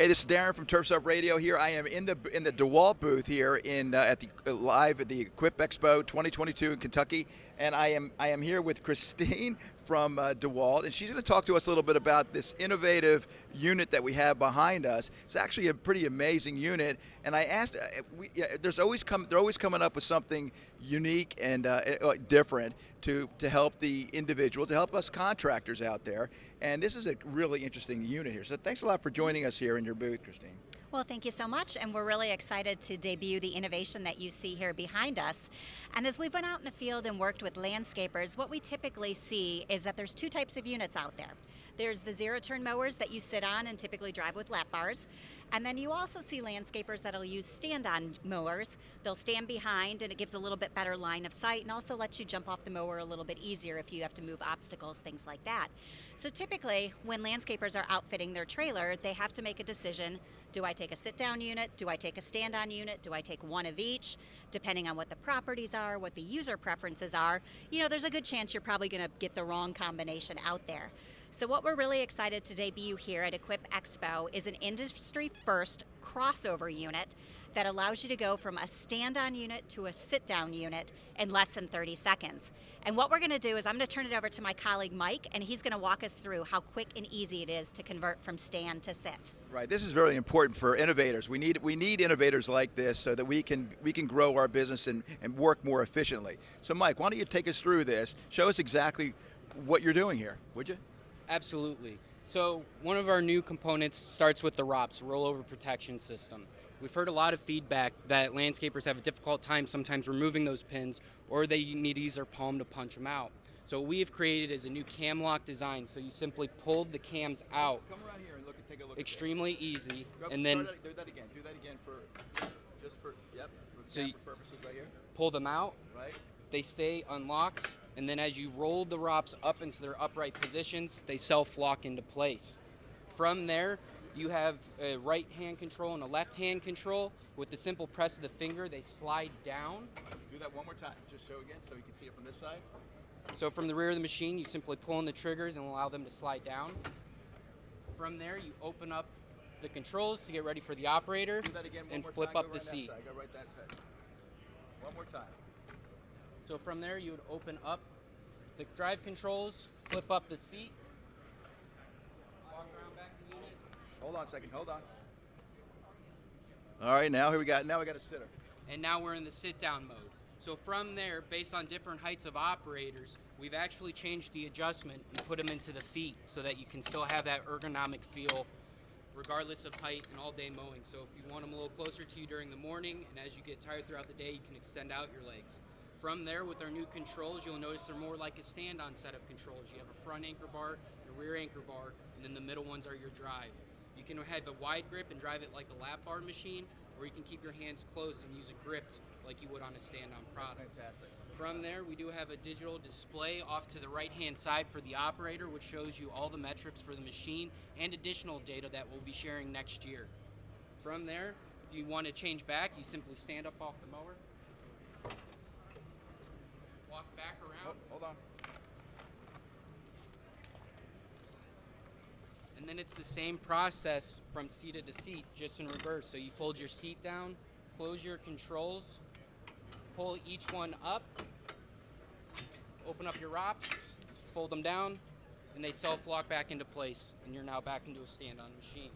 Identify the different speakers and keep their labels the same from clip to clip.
Speaker 1: Hey, this is Darren from Turfs Up Radio. Here I am in the DeWalt booth here live at the EquipExpo 2022 in Kentucky, and I am here with Christine from DeWalt, and she's going to talk to us a little bit about this innovative unit that we have behind us. It's actually a pretty amazing unit, and I asked, they're always coming up with something unique and different to help the individual, to help us contractors out there. And this is a really interesting unit here. So thanks a lot for joining us here in your booth, Christine.
Speaker 2: Well, thank you so much, and we're really excited to debut the innovation that you see here behind us. And as we've went out in the field and worked with landscapers, what we typically see is that there's two types of units out there. There's the zero-turn mowers that you sit on and typically drive with lap bars. And then you also see landscapers that'll use stand-on mowers. They'll stand behind, and it gives a little bit better line of sight and also lets you jump off the mower a little bit easier if you have to move obstacles, things like that. So typically, when landscapers are outfitting their trailer, they have to make a decision. Do I take a sit-down unit? Do I take a stand-on unit? Do I take one of each? Depending on what the properties are, what the user preferences are, there's a good chance you're probably going to get the wrong combination out there. So what we're really excited to debut here at EquipExpo is an industry-first crossover unit that allows you to go from a stand-on unit to a sit-down unit in less than 30 seconds. And what we're going to do is I'm going to turn it over to my colleague Mike, and he's going to walk us through how quick and easy it is to convert from stand to sit.
Speaker 1: Right. This is very important for innovators. We need innovators like this so that we can grow our business and work more efficiently. So Mike, why don't you take us through this? Show us exactly what you're doing here, would you?
Speaker 3: Absolutely. So one of our new components starts with the ROPS, rollover protection system. We've heard a lot of feedback that landscapers have a difficult time sometimes removing those pins, or they need to use their palm to punch them out. So what we have created is a new cam lock design. So you simply pull the cams out.
Speaker 1: Come around here and take a look.
Speaker 3: Extremely easy, and then
Speaker 1: do that again. Do that again for
Speaker 3: so you
Speaker 1: purposes right here.
Speaker 3: pull them out.
Speaker 1: Right.
Speaker 3: They stay unlocked, and then as you roll the ROPS up into their upright positions, they self-lock into place. From there, you have a right hand control and a left hand control. With the simple press of the finger, they slide down.
Speaker 1: Do that one more time. Just show again so you can see it from this side.
Speaker 3: So from the rear of the machine, you simply pull on the triggers and allow them to slide down. From there, you open up the controls to get ready for the operator and flip up the seat.
Speaker 1: Go right that side. One more time.
Speaker 3: So from there, you would open up the drive controls, flip up the seat, walk around back the unit.
Speaker 1: Hold on a second. Hold on. All right, now we got a sitter.
Speaker 3: And now we're in the sit-down mode. So from there, based on different heights of operators, we've actually changed the adjustment and put them into the feet so that you can still have that ergonomic feel regardless of height and all-day mowing. So if you want them a little closer to you during the morning, and as you get tired throughout the day, you can extend out your legs. From there, with our new controls, you'll notice they're more like a stand-on set of controls. You have a front anchor bar, a rear anchor bar, and then the middle ones are your drive. You can have a wide grip and drive it like a lap bar machine, or you can keep your hands close and use it gripped like you would on a stand-on product.
Speaker 1: Fantastic.
Speaker 3: From there, we do have a digital display off to the right-hand side for the operator, which shows you all the metrics for the machine and additional data that we'll be sharing next year. From there, if you want to change back, you simply stand up off the mower, walk back around.
Speaker 1: Oh, hold on.
Speaker 3: And then it's the same process from seated to seat, just in reverse. So you fold your seat down, close your controls, pull each one up, open up your ROPS, fold them down, and they self-lock back into place, and you're now back into a stand-on machine.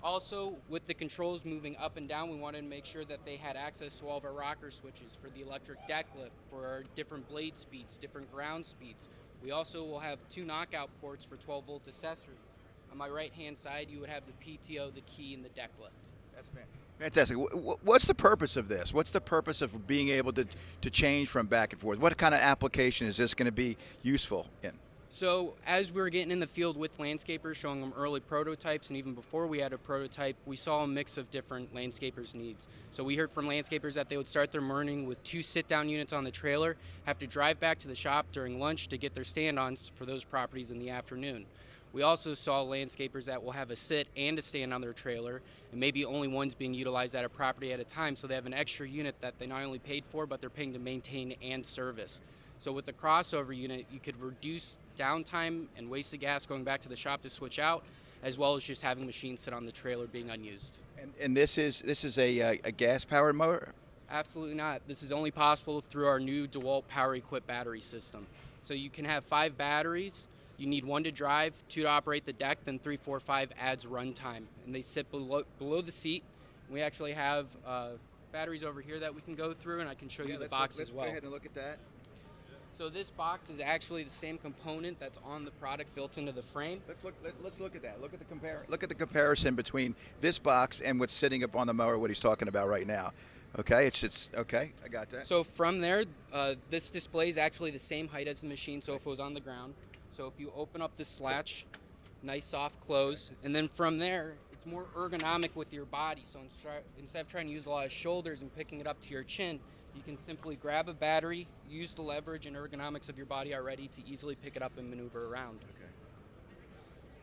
Speaker 3: Also, with the controls moving up and down, we wanted to make sure that they had access to all of our rocker switches for the electric deck lift, for our different blade speeds, different ground speeds. We also will have 2 knockout ports for 12-volt accessories. On my right-hand side, you would have the PTO, the key, and the deck lift.
Speaker 1: That's fantastic. What's the purpose of this? What's the purpose of being able to change from back and forth? What kind of application is this going to be useful in?
Speaker 3: So as we were getting in the field with landscapers, showing them early prototypes, and even before we had a prototype, we saw a mix of different landscapers' needs. So we heard from landscapers that they would start their morning with 2 sit-down units on the trailer, have to drive back to the shop during lunch to get their stand-ons for those properties in the afternoon. We also saw landscapers that will have a sit and a stand on their trailer, and maybe only one's being utilized at a property at a time, so they have an extra unit that they not only paid for, but they're paying to maintain and service. So with the crossover unit, you could reduce downtime and wasted gas going back to the shop to switch out, as well as just having machines sit on the trailer being unused.
Speaker 1: And this is a gas powered mower.
Speaker 3: Absolutely not. This is only possible through our new DeWalt Power Equip battery system. So you can have 5 batteries. You need 1 to drive, 2 to operate the deck, then 3, 4, 5 adds runtime. And they sit below the seat. We actually have batteries over here that we can go through, and I can show you the box as well.
Speaker 1: Let's go ahead and look at that.
Speaker 3: So this box is actually the same component that's on the product built into the frame.
Speaker 1: Let's look at that. Look at the comparison between this box and what's sitting up on the mower. What he's talking about right now. Okay, it's okay. I got that.
Speaker 3: So from there, this display is actually the same height as the machine. So if it was on the ground, so if you open up this latch, nice soft close, and then from there, it's more ergonomic with your body. So instead of trying to use a lot of shoulders and picking it up to your chin, you can simply grab a battery, use the leverage and ergonomics of your body already to easily pick it up and maneuver around.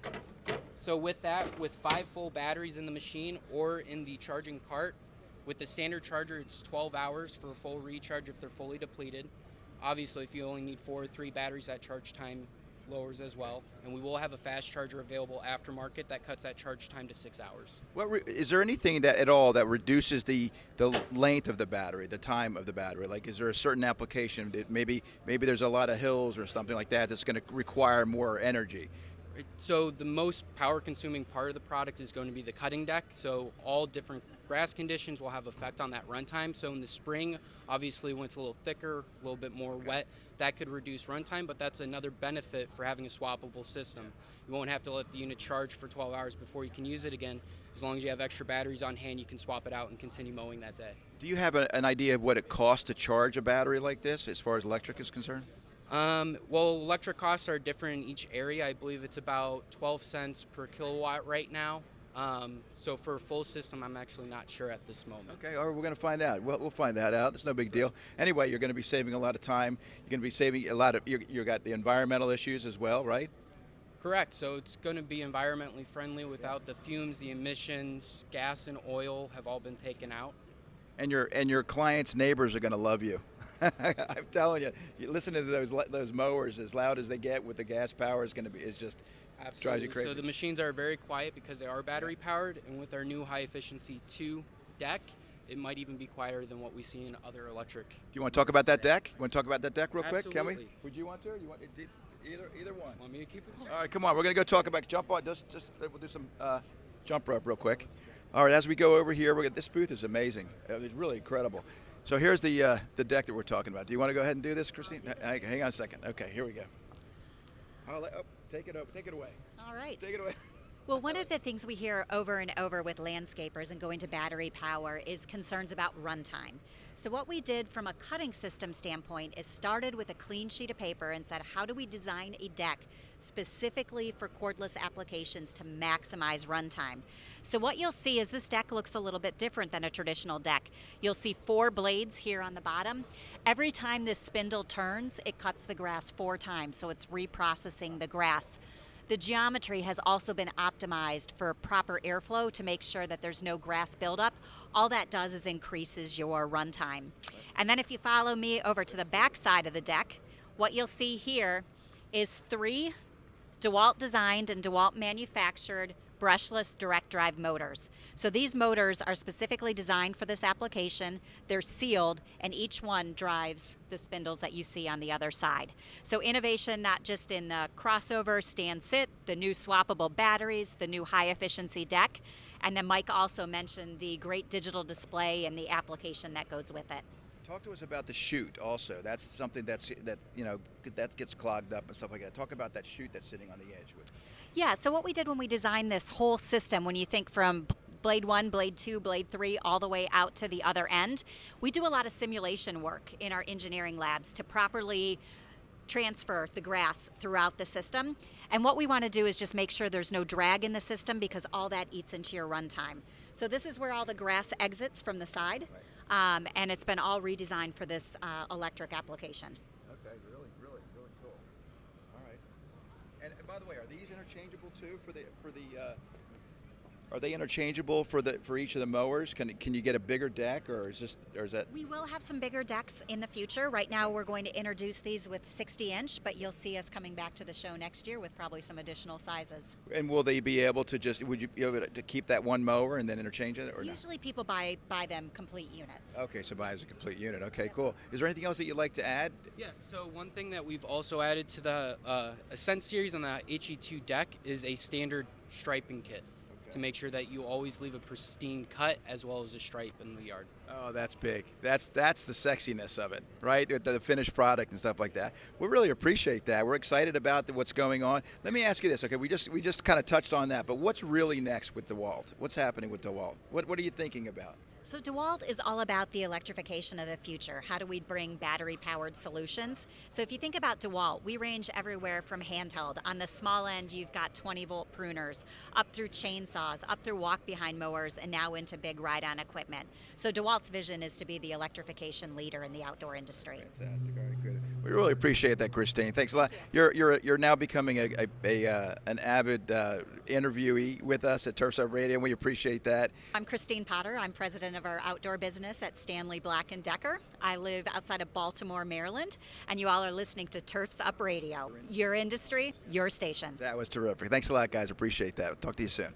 Speaker 1: Okay.
Speaker 3: So with that, with 5 full batteries in the machine or in the charging cart, with the standard charger, it's 12 hours for a full recharge if they're fully depleted. Obviously, if you only need 4 or 3 batteries, that charge time lowers as well. And we will have a fast charger available aftermarket that cuts that charge time to 6 hours.
Speaker 1: Is there anything that at all that reduces the length of the battery, the time of the battery? Like, is there a certain application that maybe there's a lot of hills or something like that that's going to require more energy?
Speaker 3: So the most power-consuming part of the product is going to be the cutting deck. So all different grass conditions will have effect on that runtime. So in the spring, obviously when it's a little thicker, a little bit more wet, that could reduce runtime, but that's another benefit for having a swappable system. You won't have to let the unit charge for 12 hours before you can use it again. As long as you have extra batteries on hand, you can swap it out and continue mowing that day.
Speaker 1: Do you have an idea of what it costs to charge a battery like this as far as electric is concerned?
Speaker 3: Well, electric costs are different in each area. I believe it's about 12 cents per kilowatt right now. So for a full system, I'm actually not sure at this moment.
Speaker 1: Okay, all right, we're going to find out. We'll find that out. It's no big deal. Anyway, you're going to be saving a lot of time. You're going to be saving a lot of, you got the environmental issues as well, right?
Speaker 3: Correct. So it's going to be environmentally friendly without the fumes, the emissions, gas and oil have all been taken out.
Speaker 1: And your clients' neighbors are going to love you. I'm telling you, listening to those mowers, as loud as they get with the gas power, is just
Speaker 3: Absolutely.
Speaker 1: Drives you crazy.
Speaker 3: So the machines are very quiet because they are battery powered, and with our new high efficiency 2 deck, it might even be quieter than what we see in other electric.
Speaker 1: Do you want to talk about that deck? You want to talk about that deck real quick? Can we?
Speaker 3: Absolutely.
Speaker 1: Would you want to? Or you want either one?
Speaker 3: Want me to keep it?
Speaker 1: All right, come on. We're going to go talk about jump on. Just we'll do some jump rope real quick. All right, as we go over here, this booth is amazing. It's really incredible. So here's the deck that we're talking about. Do you want to go ahead and do this, Christine? Hang on a second. Okay, here we go. Take it away.
Speaker 2: All right.
Speaker 1: Take it away.
Speaker 2: Well, one of the things we hear over and over with landscapers and going to battery power is concerns about runtime. So what we did from a cutting system standpoint is started with a clean sheet of paper and said, how do we design a deck specifically for cordless applications to maximize runtime? So what you'll see is this deck looks a little bit different than a traditional deck. You'll see 4 blades here on the bottom. Every time this spindle turns, it cuts the grass 4 times, so it's reprocessing the grass. The geometry has also been optimized for proper airflow to make sure that there's no grass buildup. All that does is increases your runtime. And then if you follow me over to the back side of the deck, what you'll see here is 3 DeWalt designed and DeWalt manufactured brushless direct drive motors. So these motors are specifically designed for this application. They're sealed, and each one drives the spindles that you see on the other side. So innovation not just in the crossover stand sit, the new swappable batteries, the new high efficiency deck, and then Mike also mentioned the great digital display and the application that goes with it.
Speaker 1: Talk to us about the chute also. That's something that gets clogged up and stuff like that. Talk about that chute that's sitting on the edge.
Speaker 2: Yeah, so what we did when we designed this whole system, when you think from blade 1, blade 2, blade 3, all the way out to the other end, we do a lot of simulation work in our engineering labs to properly transfer the grass throughout the system. And what we want to do is just make sure there's no drag in the system, because all that eats into your runtime. So this is where all the grass exits from the side, and it's been all redesigned for this electric application.
Speaker 1: Okay, really cool. All right. And by the way, are these interchangeable too for the Are they interchangeable for each of the mowers? Can you get a bigger deck, or is that?
Speaker 2: We will have some bigger decks in the future. Right now, we're going to introduce these with 60-inch, but you'll see us coming back to the show next year with probably some additional sizes.
Speaker 1: And will they be able to would you be able to keep that one mower and then interchange it, or no?
Speaker 2: Usually people buy them complete units.
Speaker 1: Okay, so buy as a complete unit. Okay, cool. Is there anything else that you'd like to add?
Speaker 3: Yes, so one thing that we've also added to the Ascent series on the HE2 deck is a standard striping kit to make sure that you always leave a pristine cut as well as a stripe in the yard.
Speaker 1: Oh, that's big. That's the sexiness of it, right? The finished product and stuff like that. We really appreciate that. We're excited about what's going on. Let me ask you this. Okay, we just kind of touched on that, but what's really next with DeWalt? What's happening with DeWalt? What are you thinking about?
Speaker 2: So DeWalt is all about the electrification of the future. How do we bring battery-powered solutions? So if you think about DeWalt, we range everywhere from handheld. On the small end, you've got 20-volt pruners, up through chainsaws, up through walk-behind mowers, and now into big ride-on equipment. So DeWalt's vision is to be the electrification leader in the outdoor industry.
Speaker 1: Fantastic. All right, good. We really appreciate that, Christine. Thanks a lot. You're now becoming an avid interviewee with us at Turfs Up Radio, and we appreciate that.
Speaker 2: I'm Christine Potter. I'm president of our outdoor business at Stanley Black & Decker. I live outside of Baltimore, Maryland, and you all are listening to Turfs Up Radio. Your industry, your station.
Speaker 1: That was terrific. Thanks a lot, guys. Appreciate that. Talk to you soon.